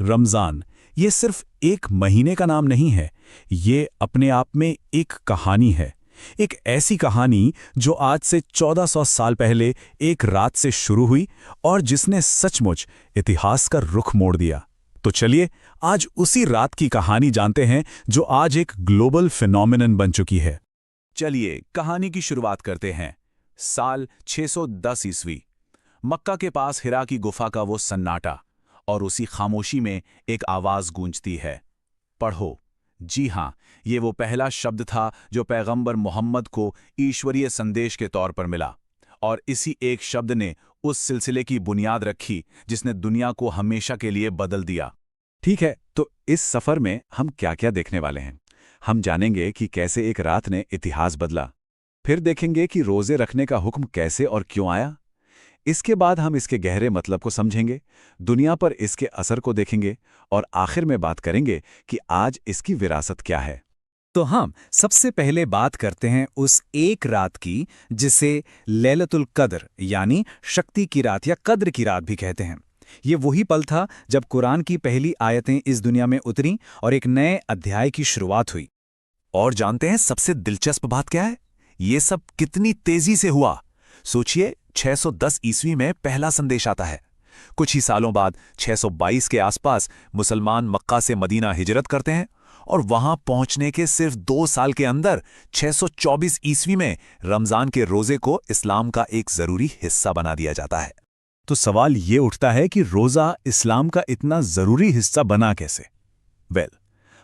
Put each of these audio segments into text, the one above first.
रमज़ान ये सिर्फ एक महीने का नाम नहीं है, ये अपने आप में एक कहानी है। एक ऐसी कहानी जो आज से 1400 साल पहले एक रात से शुरू हुई और जिसने सचमुच इतिहास का रुख मोड़ दिया। तो चलिए आज उसी रात की कहानी जानते हैं जो आज एक ग्लोबल फिनोमिनन बन चुकी है। चलिए कहानी की शुरुआत करते हैं। साल 610 ईस्वी। मक्का के पास हिरा की गुफा का वो सन्नाटा, और उसी खामोशी में एक आवाज गूंजती है, पढ़ो। जी हां, ये वो पहला शब्द था जो पैगंबर मोहम्मद को ईश्वरीय संदेश के तौर पर मिला, और इसी एक शब्द ने उस सिलसिले की बुनियाद रखी जिसने दुनिया को हमेशा के लिए बदल दिया। ठीक है, तो इस सफर में हम क्या क्या देखने वाले हैं? हम जानेंगे कि कैसे एक रात ने इतिहास बदला, फिर देखेंगे कि रोजे रखने का हुक्म कैसे और क्यों आया। इसके बाद हम इसके गहरे मतलब को समझेंगे, दुनिया पर इसके असर को देखेंगे और आखिर में बात करेंगे कि आज इसकी विरासत क्या है। तो हम सबसे पहले बात करते हैं उस एक रात की जिसे लैलतुल कद्र यानी शक्ति की रात या कद्र की रात भी कहते हैं। ये वही पल था जब कुरान की पहली आयतें इस दुनिया में उतरीं और एक नए अध्याय की शुरुआत हुई। और जानते हैं सबसे दिलचस्प बात क्या है? ये सब कितनी तेजी से हुआ। सोचिए, 610 ईस्वी में पहला संदेश आता है। कुछ ही सालों बाद 622 के आसपास मुसलमान मक्का से मदीना हिजरत करते हैं, और वहां पहुंचने के सिर्फ 2 साल के अंदर 624 ईस्वी में रमजान के रोजे को इस्लाम का एक जरूरी हिस्सा बना दिया जाता है। तो सवाल ये उठता है कि रोज़ा इस्लाम का इतना ज़रूरी हिस्सा बना कैसे?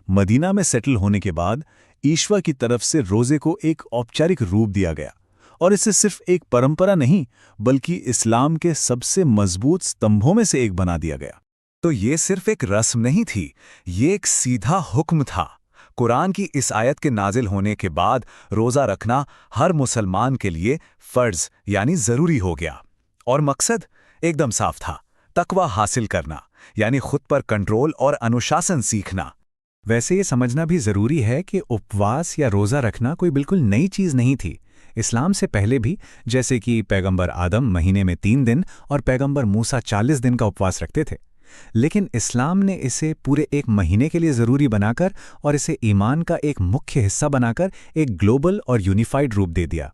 मदीना में सेटल होने के बाद ईश्वर की तरफ से रोज़े को एक औपचारिक रूप दिया गया, और इसे सिर्फ एक परंपरा नहीं बल्कि इस्लाम के सबसे मजबूत स्तंभों में से एक बना दिया गया। तो ये सिर्फ एक रस्म नहीं थी, ये एक सीधा हुक्म था। कुरान की इस आयत के नाजिल होने के बाद रोज़ा रखना हर मुसलमान के लिए फ़र्ज़ यानी ज़रूरी हो गया, और मकसद एकदम साफ था, तकवा हासिल करना यानी खुद पर कंट्रोल और अनुशासन सीखना। वैसे ये समझना भी ज़रूरी है कि उपवास या रोज़ा रखना कोई बिल्कुल नई चीज़ नहीं थी। इस्लाम से पहले भी, जैसे कि पैगंबर आदम महीने में 3 दिन और पैगंबर मूसा 40 दिन का उपवास रखते थे, लेकिन इस्लाम ने इसे पूरे एक महीने के लिए ज़रूरी बनाकर और इसे ईमान का एक मुख्य हिस्सा बनाकर एक ग्लोबल और यूनिफाइड रूप दे दिया।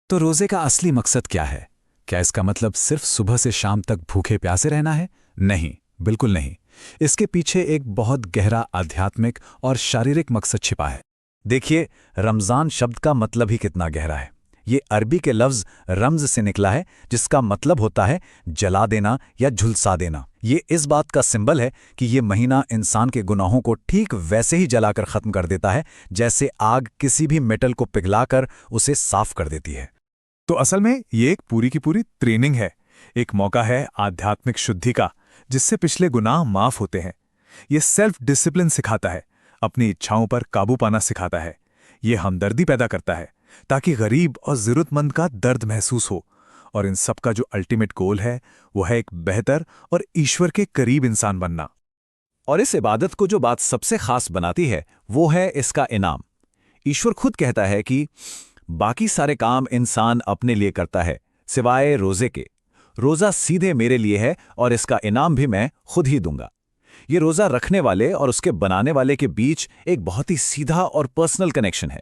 तो रोज़े का असली मकसद क्या है? क्या इसका मतलब सिर्फ सुबह से शाम तक भूखे प्यासे रहना है? नहीं, बिल्कुल नहीं। इसके पीछे एक बहुत गहरा आध्यात्मिक और शारीरिक मकसद छिपा है। देखिए, रमज़ान शब्द का मतलब ही कितना गहरा है। ये अरबी के लफ्ज़ रम्ज़ से निकला है, जिसका मतलब होता है जला देना या झुलसा देना। ये इस बात का सिंबल है कि ये महीना इंसान के गुनाहों को ठीक वैसे ही जलाकर ख़त्म कर देता है जैसे आग किसी भी मेटल को पिघलाकर उसे साफ कर देती है। तो असल में ये एक पूरी की पूरी ट्रेनिंग है, एक मौका है आध्यात्मिक शुद्धि का, जिससे पिछले गुनाह माफ होते हैं। ये सेल्फ डिसिप्लिन सिखाता है, अपनी इच्छाओं पर काबू पाना सिखाता है। ये हमदर्दी पैदा करता है ताकि गरीब और ज़रूरतमंद का दर्द महसूस हो, और इन सब का जो अल्टीमेट गोल है वो है एक बेहतर और ईश्वर के करीब इंसान बनना। और इस इबादत को जो बात सबसे खास बनाती है वो है इसका इनाम। ईश्वर खुद कहता है कि बाकी सारे काम इंसान अपने लिए करता है सिवाय रोजे के। रोजा सीधे मेरे लिए है और इसका इनाम भी मैं खुद ही दूंगा। ये रोजा रखने वाले और उसके बनाने वाले के बीच एक बहुत ही सीधा और पर्सनल कनेक्शन है।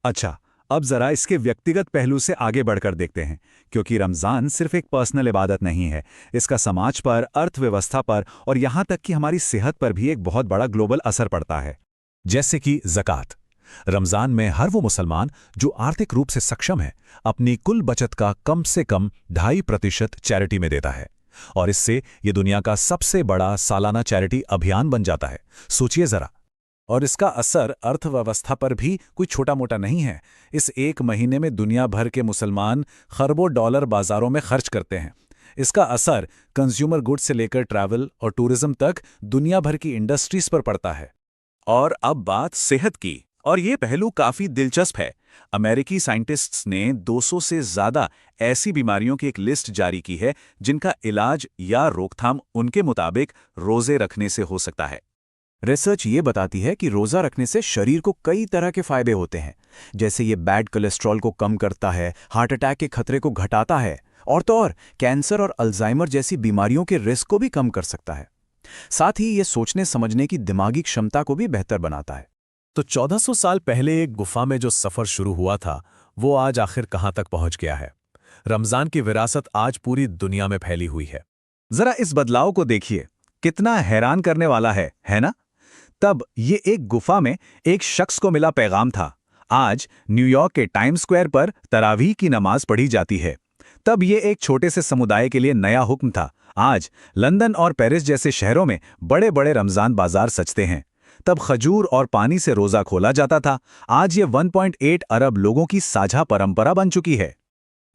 अच्छा, अब जरा इसके व्यक्तिगत पहलू से आगे बढ़कर देखते हैं, क्योंकि रमज़ान सिर्फ एक पर्सनल इबादत नहीं है। इसका समाज पर, अर्थव्यवस्था पर और यहाँ तक कि हमारी सेहत पर भी एक बहुत बड़ा ग्लोबल असर पड़ता है। जैसे कि ज़कात। रमज़ान में हर वो मुसलमान जो आर्थिक रूप से सक्षम है अपनी कुल बचत का कम से कम 2.5% चैरिटी में देता है, और इससे ये दुनिया का सबसे बड़ा सालाना चैरिटी अभियान बन जाता है। सोचिए जरा। और इसका असर अर्थव्यवस्था पर भी कोई छोटा मोटा नहीं है। इस एक महीने में दुनिया भर के मुसलमान खरबों डॉलर बाजारों में खर्च करते हैं। इसका असर कंज्यूमर गुड्स से लेकर ट्रैवल और टूरिज्म तक दुनिया भर की इंडस्ट्रीज पर पड़ता है। और अब बात सेहत की, और ये पहलू काफी दिलचस्प है। अमेरिकी साइंटिस्ट्स ने 200 से ज्यादा ऐसी बीमारियों की एक लिस्ट जारी की है जिनका इलाज या रोकथाम उनके मुताबिक रोजे रखने से हो सकता है। रिसर्च ये बताती है कि रोज़ा रखने से शरीर को कई तरह के फायदे होते हैं, जैसे ये बैड कोलेस्ट्रॉल को कम करता है, हार्ट अटैक के खतरे को घटाता है, और तो और कैंसर और अल्जाइमर जैसी बीमारियों के रिस्क को भी कम कर सकता है। साथ ही ये सोचने समझने की दिमागी क्षमता को भी बेहतर बनाता है। तो 1400 साल पहले एक गुफा में जो सफर शुरू हुआ था, वो आज आखिर कहां तक पहुंच गया है? रमजान की विरासत आज पूरी दुनिया में फैली हुई है। जरा इस बदलाव को देखिए, कितना हैरान करने वाला है ना? तब ये एक गुफा में एक शख्स को मिला पैगाम था। आज न्यूयॉर्क के टाइम स्क्वायर पर तरावीह की नमाज पढ़ी जाती है। तब ये एक छोटे से समुदाय के लिए नया हुक्म था। आज लंदन और पेरिस जैसे शहरों में बड़े बड़े रमजान बाजार सजते हैं। तब खजूर और पानी से रोजा खोला जाता था। आज ये 1.8 अरब लोगों की साझा परंपरा बन चुकी है।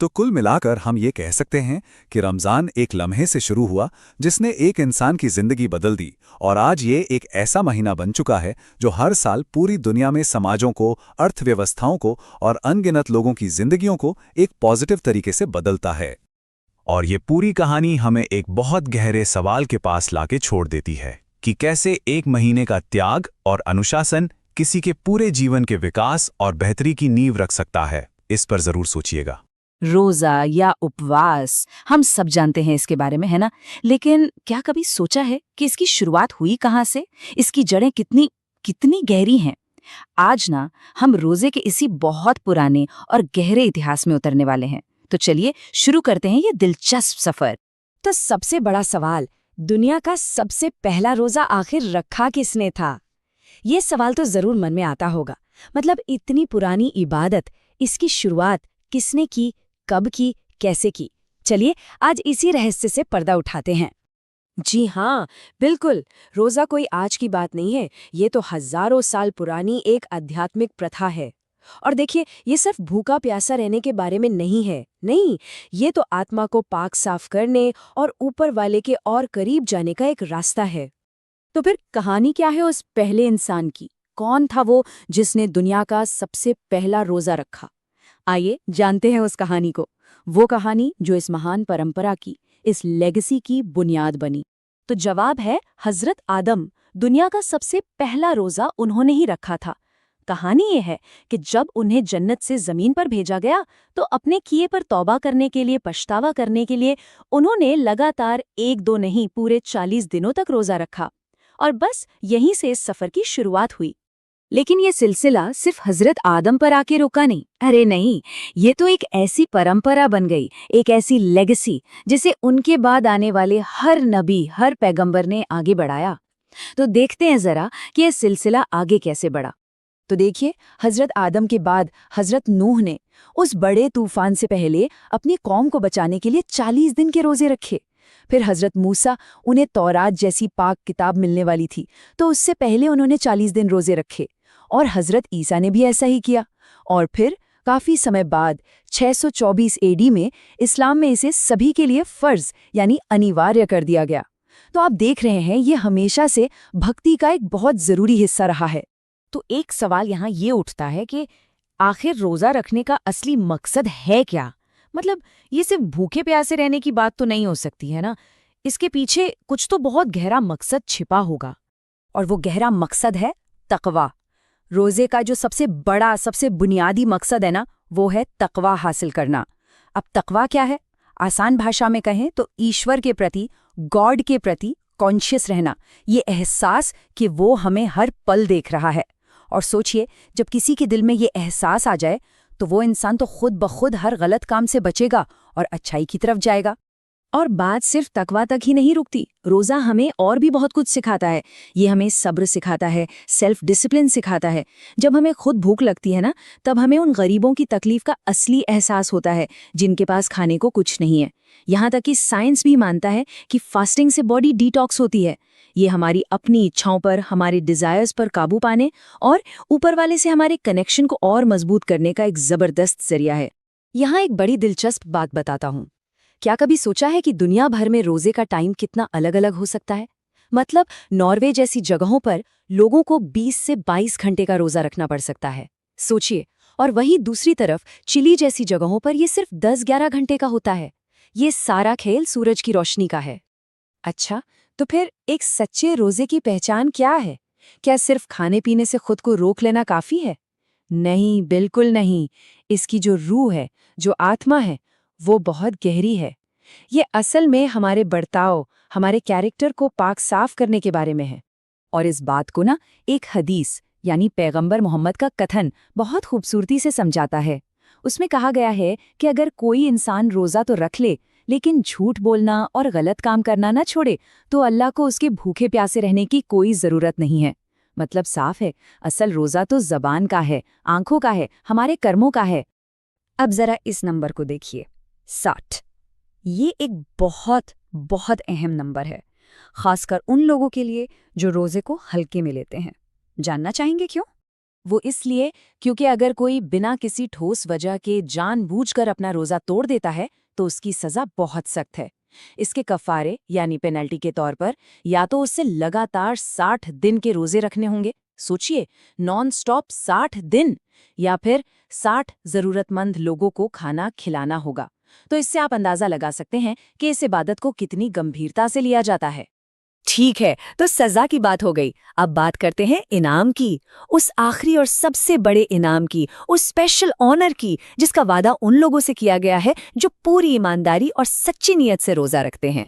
तो कुल मिलाकर हम ये कह सकते हैं कि रमज़ान एक लम्हे से शुरू हुआ जिसने एक इंसान की ज़िंदगी बदल दी, और आज ये एक ऐसा महीना बन चुका है जो हर साल पूरी दुनिया में समाजों को, अर्थव्यवस्थाओं को और अनगिनत लोगों की ज़िंदगियों को एक पॉजिटिव तरीके से बदलता है। और ये पूरी कहानी हमें एक बहुत गहरे सवाल के पास लाके छोड़ देती है कि कैसे एक महीने का त्याग और अनुशासन किसी के पूरे जीवन के विकास और बेहतरी की नींव रख सकता है। इस पर ज़रूर सोचिएगा। रोजा या उपवास, हम सब जानते हैं इसके बारे में, है ना? लेकिन क्या कभी सोचा है कि इसकी शुरुआत हुई कहाँ से? इसकी जड़ें कितनी कितनी गहरी हैं? आज ना हम रोजे के इसी बहुत पुराने और गहरे इतिहास में उतरने वाले हैं। तो चलिए शुरू करते हैं ये दिलचस्प सफर। तो सबसे बड़ा सवाल, दुनिया का सबसे पहला रोजा आखिर रखा किसने था? ये सवाल तो जरूर मन में आता होगा। मतलब इतनी पुरानी इबादत, इसकी शुरुआत किसने की, कब की, कैसे की? चलिए आज इसी रहस्य से पर्दा उठाते हैं। जी हाँ, बिल्कुल, रोजा कोई आज की बात नहीं है। ये तो हजारों साल पुरानी एक आध्यात्मिक प्रथा है। और देखिए, ये सिर्फ भूखा प्यासा रहने के बारे में नहीं है। नहीं, ये तो आत्मा को पाक साफ करने और ऊपर वाले के और करीब जाने का एक रास्ता है। तो फिर कहानी क्या है उस पहले इंसान की? कौन था वो जिसने दुनिया का सबसे पहला रोजा रखा? आइए जानते हैं उस कहानी को। वो कहानी जो इस महान परंपरा की, इस लेगेसी की बुनियाद बनी। तो जवाब है हजरत आदम। दुनिया का सबसे पहला रोजा उन्होंने ही रखा था। कहानी ये है कि जब उन्हें जन्नत से जमीन पर भेजा गया तो अपने किए पर तौबा करने के लिए, पछतावा करने के लिए उन्होंने लगातार 1-2 नहीं, पूरे 40 दिनों तक रोजा रखा। और बस यहीं से इस सफर की शुरुआत हुई। लेकिन ये सिलसिला सिर्फ हजरत आदम पर आके रुका नहीं। अरे नहीं, ये तो एक ऐसी परंपरा बन गई, एक ऐसी लेगेसी जिसे उनके बाद आने वाले हर नबी, हर पैगंबर ने आगे बढ़ाया। तो देखते हैं जरा कि यह सिलसिला आगे कैसे बढ़ा। तो देखिए, हजरत आदम के बाद हजरत नूह ने उस बड़े तूफान से पहले अपनी कौम को बचाने के लिए 40 दिन के रोजे रखे। फिर हजरत मूसा, उन्हें तौरात जैसी पाक किताब मिलने वाली थी, तो उससे पहले उन्होंने 40 दिन रोजे रखे। और हजरत ईसा ने भी ऐसा ही किया। और फिर काफी समय बाद 624 एडी में इस्लाम में इसे सभी के लिए फर्ज यानी अनिवार्य कर दिया गया। तो आप देख रहे हैं, ये हमेशा से भक्ति का एक बहुत जरूरी हिस्सा रहा है। तो एक सवाल यहाँ ये उठता है कि आखिर रोजा रखने का असली मकसद है क्या? मतलब ये सिर्फ भूखे प्यासे रहने की बात तो नहीं हो सकती है ना। इसके पीछे कुछ तो बहुत गहरा मकसद छिपा होगा। और वो गहरा मकसद है तकवा। रोजे का जो सबसे बड़ा, सबसे बुनियादी मकसद है ना, वो है तकवा हासिल करना। अब तकवा क्या है? आसान भाषा में कहें तो ईश्वर के प्रति, गॉड के प्रति कॉन्शियस रहना। ये एहसास कि वो हमें हर पल देख रहा है। और सोचिए, जब किसी के दिल में ये एहसास आ जाए तो वो इंसान तो खुद ब खुद हर गलत काम से बचेगा और अच्छाई की तरफ जाएगा। और बात सिर्फ तकवा तक ही नहीं रुकती। रोजा हमें और भी बहुत कुछ सिखाता है। ये हमें सब्र सिखाता है, सेल्फ डिसिप्लिन सिखाता है। जब हमें खुद भूख लगती है ना, तब हमें उन गरीबों की तकलीफ का असली एहसास होता है जिनके पास खाने को कुछ नहीं है। यहाँ तक कि साइंस भी मानता है कि फास्टिंग से बॉडी डिटॉक्स होती है। ये हमारी अपनी इच्छाओं पर, हमारे डिजायर्स पर काबू पाने और ऊपर वाले से हमारे कनेक्शन को और मजबूत करने का एक जबरदस्त जरिया है। यहाँ एक बड़ी दिलचस्प बात बताता हूँ। क्या कभी सोचा है कि दुनिया भर में रोजे का टाइम कितना अलग अलग हो सकता है? मतलब नॉर्वे जैसी जगहों पर लोगों को 20 से 22 घंटे का रोजा रखना पड़ सकता है, सोचिए। और वहीं दूसरी तरफ चिली जैसी जगहों पर यह सिर्फ 10-11 घंटे का होता है। ये सारा खेल सूरज की रोशनी का है। अच्छा, तो फिर एक सच्चे रोजे की पहचान क्या है? क्या सिर्फ खाने पीने से खुद को रोक लेना काफी है? नहीं, बिल्कुल नहीं। इसकी जो रूह है, जो आत्मा है, वो बहुत गहरी है। ये असल में हमारे बर्ताव, हमारे कैरेक्टर को पाक साफ करने के बारे में है। और इस बात को ना एक हदीस यानी पैगंबर मोहम्मद का कथन बहुत खूबसूरती से समझाता है। उसमें कहा गया है कि अगर कोई इंसान रोज़ा तो रख ले, लेकिन झूठ बोलना और गलत काम करना ना छोड़े, तो अल्लाह को उसके भूखे प्यासे रहने की कोई ज़रूरत नहीं है। मतलब साफ है, असल रोज़ा तो ज़बान का है, आंखों का है, हमारे कर्मों का है। अब जरा इस नंबर को देखिए, 60। ये एक बहुत बहुत अहम नंबर है, खासकर उन लोगों के लिए जो रोजे को हल्के में लेते हैं। जानना चाहेंगे क्यों? वो इसलिए क्योंकि अगर कोई बिना किसी ठोस वजह के जानबूझकर अपना रोज़ा तोड़ देता है तो उसकी सज़ा बहुत सख्त है। इसके कफ़ारे यानी पेनल्टी के तौर पर या तो उससे लगातार 60 दिन के रोज़े रखने होंगे, सोचिए नॉन स्टॉप 60 दिन, या फिर 60 ज़रूरतमंद लोगों को खाना खिलाना होगा। तो इससे आप अंदाज़ा लगा सकते हैं कि इस इबादत को कितनी गंभीरता से लिया जाता है। ठीक है, तो सजा की बात हो गई। अब बात करते हैं इनाम की, उस आखिरी और सबसे बड़े इनाम की, उस स्पेशल ऑनर की जिसका वादा उन लोगों से किया गया है जो पूरी ईमानदारी और सच्ची नीयत से रोजा रखते हैं।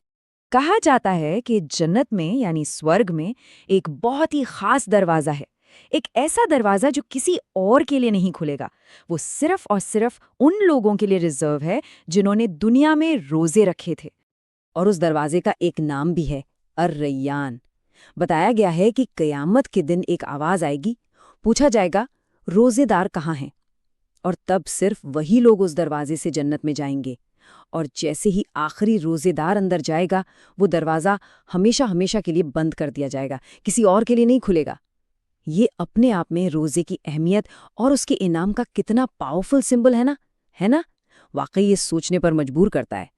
कहा जाता है कि जन्नत में यानी स्वर्ग में एक बहुत ही खास दरवाज़ा है, एक ऐसा दरवाज़ा जो किसी और के लिए नहीं खुलेगा। वो सिर्फ और सिर्फ उन लोगों के लिए रिजर्व है जिन्होंने दुनिया में रोजे रखे थे। और उस दरवाजे का एक नाम भी है, अर्रय्यान। बताया गया है कि क़यामत के दिन एक आवाज़ आएगी, पूछा जाएगा रोज़ेदार कहाँ हैं, और तब सिर्फ वही लोग उस दरवाजे से जन्नत में जाएंगे। और जैसे ही आखिरी रोज़ेदार अंदर जाएगा, वो दरवाज़ा हमेशा हमेशा के लिए बंद कर दिया जाएगा, किसी और के लिए नहीं खुलेगा। ये अपने आप में रोज़े की अहमियत और उसके इनाम का कितना पावरफुल सिंबल है ना? वाकई ये सोचने पर मजबूर करता है।